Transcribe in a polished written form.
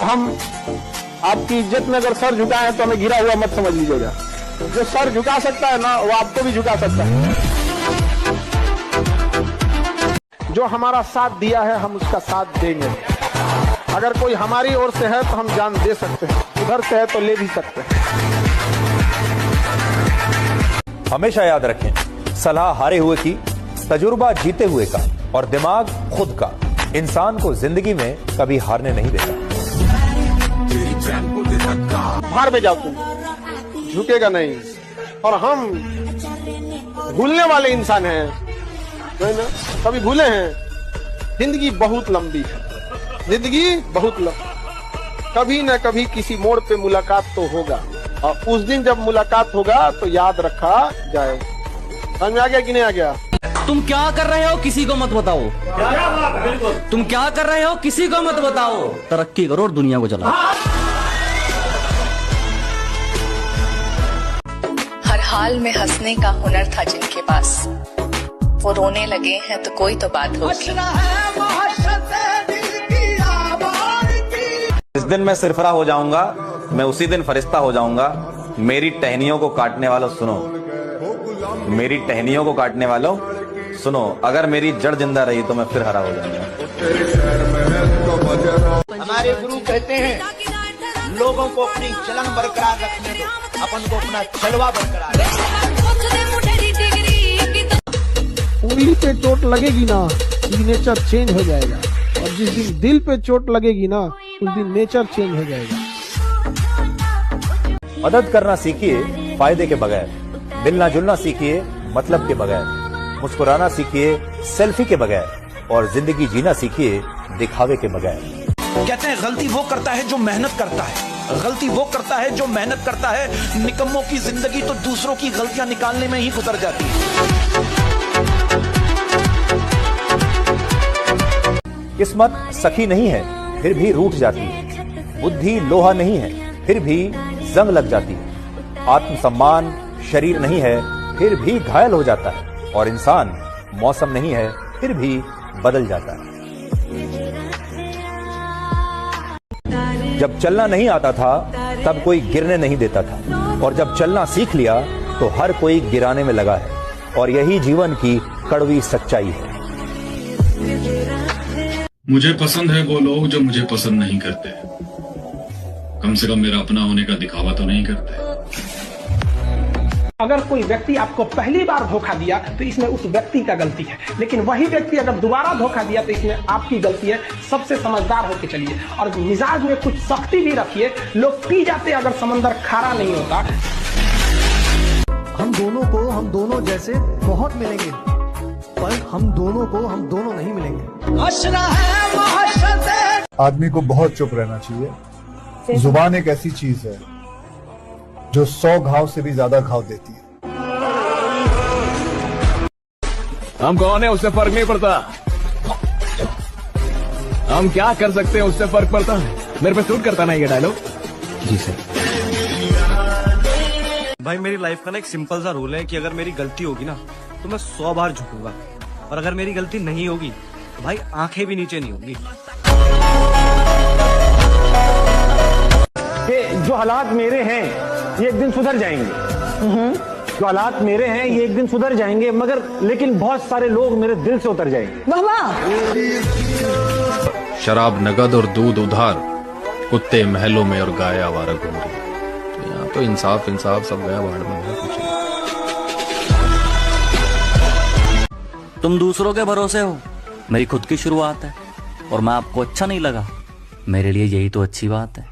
हम आपकी इज्जत में अगर सर झुकाए तो हमें गिरा हुआ मत समझ लीजिएगा। जो सर झुका सकता है ना, वो आपको भी झुका सकता है। जो हमारा साथ दिया है हम उसका साथ देंगे। अगर कोई हमारी ओर से है तो हम जान दे सकते हैं, उधर से है तो ले भी सकते हैं। हमेशा याद रखें, सलाह हारे हुए की, तजुर्बा जीते हुए का और दिमाग खुद का इंसान को जिंदगी में कभी हारने नहीं देता। हार में जाओ तुम, झुकेगा नहीं। और हम भूलने वाले इंसान हैं, नहीं ना, कभी भूले हैं। जिंदगी बहुत लंबी है, जिंदगी बहुत लंबी। कभी न कभी किसी मोड़ पे मुलाकात तो होगा, और उस दिन जब मुलाकात होगा तो याद रखा जाएगा। समझ में आ गया कि नहीं आ गया? तुम क्या कर रहे हो किसी को मत बताओ। तुम क्या कर रहे हो किसी को मत बताओ। तरक्की करो और दुनिया को चलाओ। हर हाल में हंसने का हुनर था जिनके पास, वो रोने लगे हैं तो कोई तो बात होगी। जिस दिन मैं सिरफरा हो जाऊंगा, मैं उसी दिन फरिश्ता हो जाऊंगा। मेरी टहनियों को काटने वालों सुनो, मेरी टहनियों को काटने वालों सुनो, अगर मेरी जड़ जिंदा रही तो मैं फिर हरा हो जाऊंगा। हमारे गुरु कहते हैं, लोगों को अपनी चलन बरकरार रखने दो, अपन को अपना जलवा बरकरार रखने दो। उंगली पे चोट लगेगी ना, नेचर चेंज हो जाएगा। और जिस दिन दिल पे चोट लगेगी ना, उस दिन नेचर चेंज हो जाएगा। मदद करना सीखिए फायदे के बगैर, मिलना जुलना सीखिए मतलब के बगैर, मुस्कुराना सीखिए सेल्फी के बगैर, और जिंदगी जीना सीखिए दिखावे के बगैर। कहते हैं गलती वो करता है जो मेहनत करता है, गलती वो करता है जो मेहनत करता है। निकम्मों की जिंदगी तो दूसरों की गलतियां निकालने में ही गुजर जाती है। किस्मत सखी नहीं है फिर भी रूठ जाती है, बुद्धि लोहा नहीं है फिर भी जंग लग जाती है, आत्मसम्मान शरीर नहीं है फिर भी घायल हो जाता है, और इंसान मौसम नहीं है फिर भी बदल जाता है। जब चलना नहीं आता था तब कोई गिरने नहीं देता था, और जब चलना सीख लिया तो हर कोई गिराने में लगा है, और यही जीवन की कड़वी सच्चाई है। मुझे पसंद है वो लोग जो मुझे पसंद नहीं करते, कम से कम मेरा अपना होने का दिखावा तो नहीं करते। अगर कोई व्यक्ति आपको पहली बार धोखा दिया तो इसमें उस व्यक्ति का गलती है, लेकिन वही व्यक्ति अगर दोबारा धोखा दिया तो इसमें आपकी गलती है। सबसे समझदार होकर चलिए, और मिजाज में कुछ सख्ती भी रखिए। लोग पी जाते अगर समंदर खारा नहीं होता। हम दोनों जैसे बहुत मिलेंगे, पर हम दोनों नहीं मिलेंगे। आदमी को बहुत चुप रहना चाहिए। जुबान एक ऐसी चीज है जो 100 घाव से भी ज्यादा घाव देती है। हम कौन है उससे फर्क नहीं पड़ता, हम क्या कर सकते हैं उससे फर्क पड़ता है। मेरे पे सूट करता ना ये डायलॉग। जी सर। भाई मेरी लाइफ का ना एक सिंपल सा रूल है कि अगर मेरी गलती होगी ना तो मैं 100 बार झुकूंगा, और अगर मेरी गलती नहीं होगी तो भाई आंखें भी नीचे नहीं होंगी। जो हालात मेरे हैं ये एक दिन सुधर जाएंगे। जो हालात मेरे हैं ये एक दिन सुधर जाएंगे, मगर लेकिन बहुत सारे लोग मेरे दिल से उतर जाएंगे। शराब नगद और दूध उधार, कुत्ते महलों में और गाय आवारा घूम रही। तो यहाँ तो इंसाफ सब गया बाढ़ में है कुछ। तुम दूसरों के भरोसे हो, मेरी खुद की शुरुआत है, और मैं आपको अच्छा नहीं लगा, मेरे लिए यही तो अच्छी बात है।